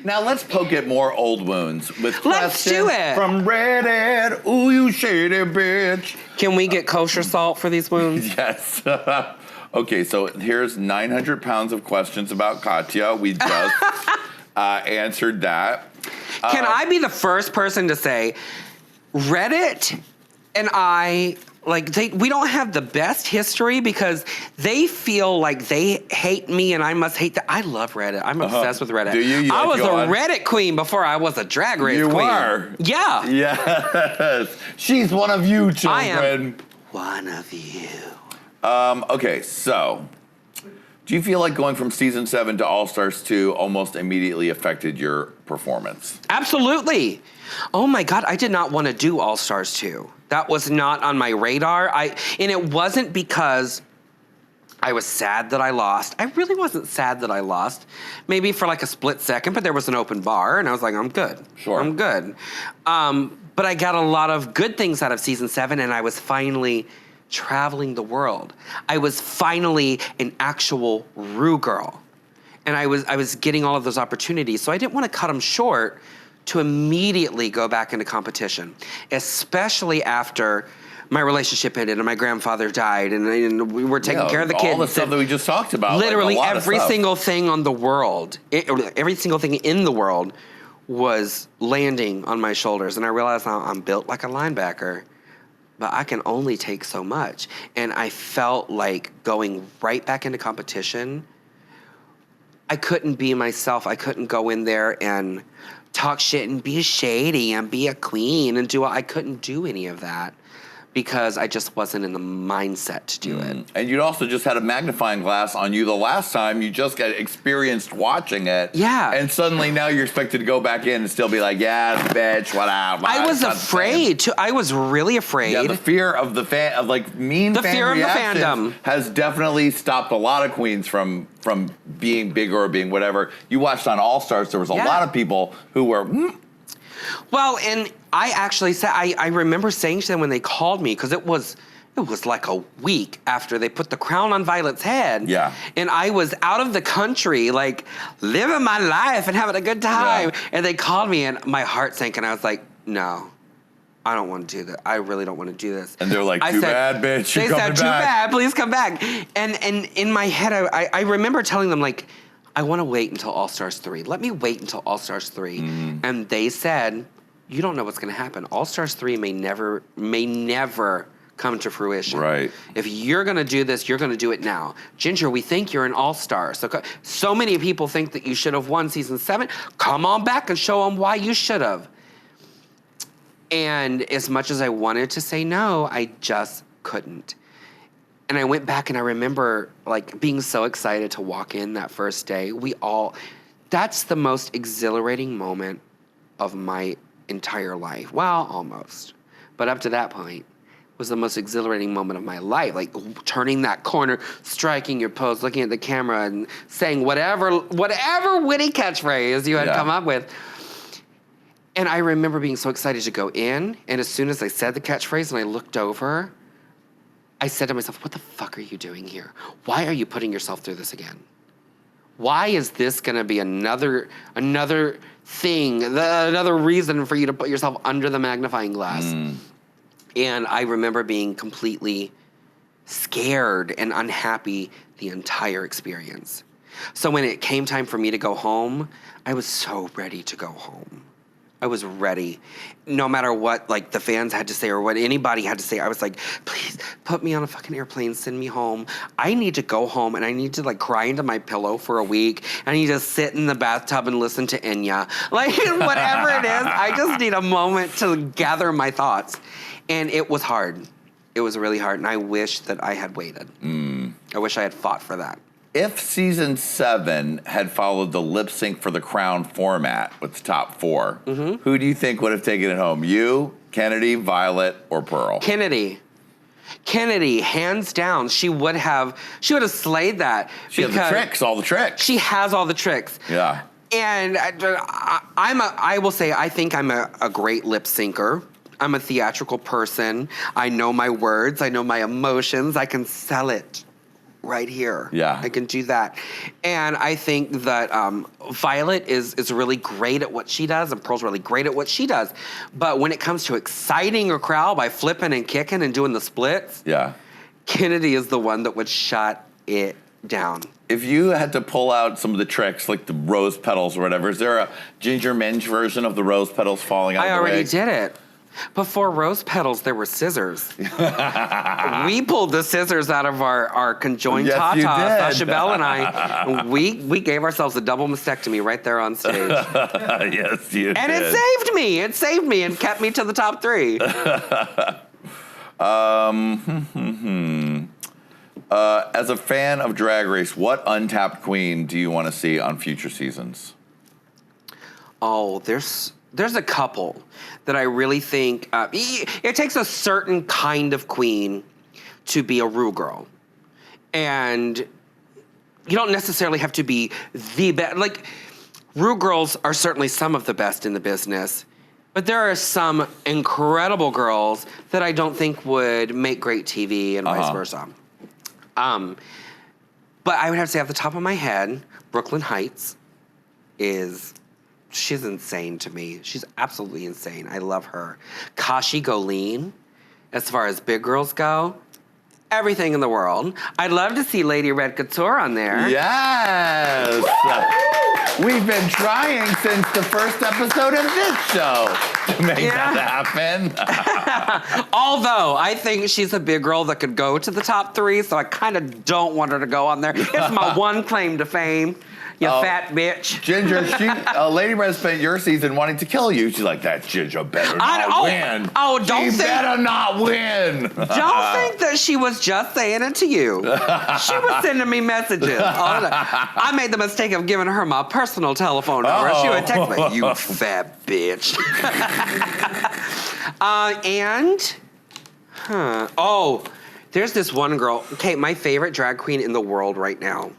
Now let's poke at more old wounds with Let's do it. From Reddit. Ooh, you shady bitch. Can we get kosher salt for these wounds? Yes. Okay, so here's 900 pounds of questions about Katya. We just answered that. Can I be the first person to say, Reddit and I, like, we don't have the best history because they feel like they hate me and I must hate them. I love Reddit. I'm obsessed with Reddit. Do you? I was a Reddit queen before I was a Drag Race queen. You were? Yeah. Yes. She's one of you, children. I am one of you. Okay, so do you feel like going from season 7 to All Stars 2 almost immediately affected your performance? Absolutely. Oh my God, I did not want to do All Stars 2. That was not on my radar. And it wasn't because I was sad that I lost. I really wasn't sad that I lost. Maybe for like a split second, but there was an open bar and I was like, I'm good. Sure. I'm good. But I got a lot of good things out of season 7 and I was finally traveling the world. I was finally an actual Ru girl. And I was getting all of those opportunities. So I didn't want to cut them short to immediately go back into competition, especially after my relationship ended and my grandfather died and we were taking care of the kids. All the stuff that we just talked about. Literally like every single thing on the world, every single thing in the world was landing on my shoulders. And I realized I'm built like a linebacker, but I can only take so much. And I felt like going right back into competition, I couldn't be myself. I couldn't go in there and talk shit and be shady and be a queen and I couldn't do any of that because I just wasn't in the mindset to do it. And you'd also just had a magnifying glass on you the last time. You just got experienced watching it. Yeah. And suddenly now you're expected to go back in and still be like, yeah, bitch, what up? I was afraid too. I was really afraid. Yeah, the fear of the fan, of like mean the fan fear of the reactions fandom has definitely stopped a lot of queens from being bigger or being whatever. You watched on All Stars, there was a lot of people who were, Well, and I actually said, I remember saying to them when they called me, because it was like a week after they put the crown on Violet's head. Yeah. And I was out of the country, like, living my life and having a good time. Yeah. And they called me and my heart sank and I was like, no, I don't want to do that. I really don't want to do this. And they're like, too bad, bitch, you're coming back. They said, too bad, please come back. And in my head, I remember telling them, like, I want to wait until All Stars 3. Let me wait until All Stars 3. And they said, you don't know what's going to happen. All Stars 3 may never come to fruition. Right. If you're going to do this, you're going to do it now. Ginger, we think you're an all-star. So many people think that you should have won season 7. Come on back and show them why you should have. And as much as I wanted to say no, I just couldn't. And I went back and I remember like being so excited to walk in that first day. That's the most exhilarating moment of my entire life. Well, almost. But up to that point was the most exhilarating moment of my life. Like turning that corner, striking your pose, looking at the camera and saying whatever witty catchphrase you had come up with. And I remember being so excited to go in. And as soon as I said the catchphrase and I looked over, I said to myself, what the fuck are you doing here? Why are you putting yourself through this again? Why is this gonna be another thing, another reason for you to put yourself under the magnifying glass? And I remember being completely scared and unhappy the entire experience. So when it came time for me to go home, I was so ready to go home. I was ready. No matter what like the fans had to say or what anybody had to say, I was like, please put me on a fucking airplane, send me home. I need to go home and I need to like cry into my pillow for a week. I need to sit in the bathtub and listen to Enya. Like whatever it is, I just need a moment to gather my thoughts. And it was hard. It was really hard. And I wish that I had waited. I wish I had fought for that. If season 7 had followed the lip sync for the crown format with the top 4, who do you think would have taken it home? You, Kennedy, Violet, or Pearl? Kennedy, hands down. She would have slayed that. She has the tricks, all the tricks. She has all the tricks. Yeah. And I will say, I think I'm a great lip syncer. I'm a theatrical person. I know my words. I know my emotions. I can sell it right here. Yeah. I can do that. And I think that Violet is really great at what she does, and Pearl's really great at what she does. But when it comes to exciting a crowd by flipping and kicking and doing the splits, Kennedy is the one that would shut it down. If you had to pull out some of the tricks, like the rose petals or whatever, is there a Ginger Minj version of the rose petals falling out of the way? I already did it. Before rose petals, there were scissors. We pulled the scissors out of our conjoined tata, Sasha Bell and I. We gave ourselves a double mastectomy right there on stage. Yes, you did. And it saved me. It saved me and kept me to the top 3. As a fan of Drag Race, what untapped queen do you want to see on future seasons? Oh, there's a couple that I really think it takes a certain kind of queen to be a Ru girl, and you don't necessarily have to be the best. Like, Ru girls are certainly some of the best in the business, but there are some incredible girls that I don't think would make great TV and vice versa. But I would have to say off the top of my head, Brooklyn Heights she's insane to me. She's absolutely insane. I love her. Kashi Goleen, as far as big girls go, everything in the world. I'd love to see Lady Red Couture on there. Yes! We've been trying since the first episode of this show to make that happen. Although, I think she's a big girl that could go to the top 3, so I kind of don't want her to go on there. It's my one claim to fame. You fat bitch. Ginger, Lady Red spent your season wanting to kill you. She's like, that Ginger better not win. She better not win. Don't think that she was just saying it to you. She was sending me messages. I made the mistake of giving her my personal telephone number. She would text me, you fat bitch. There's this one girl. Okay, my favorite drag queen in the world right now.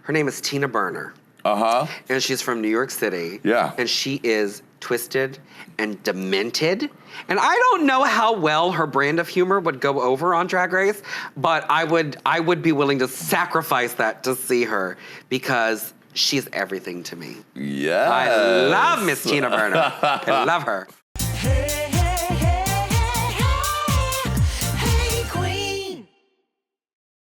Her name is Tina Burner. And she's from New York City. Yeah. And she is twisted and demented. And I don't know how well her brand of humor would go over on Drag Race, but I would be willing to sacrifice that to see her because she's everything to me. Yeah. I love Miss Tina Burner. I love her.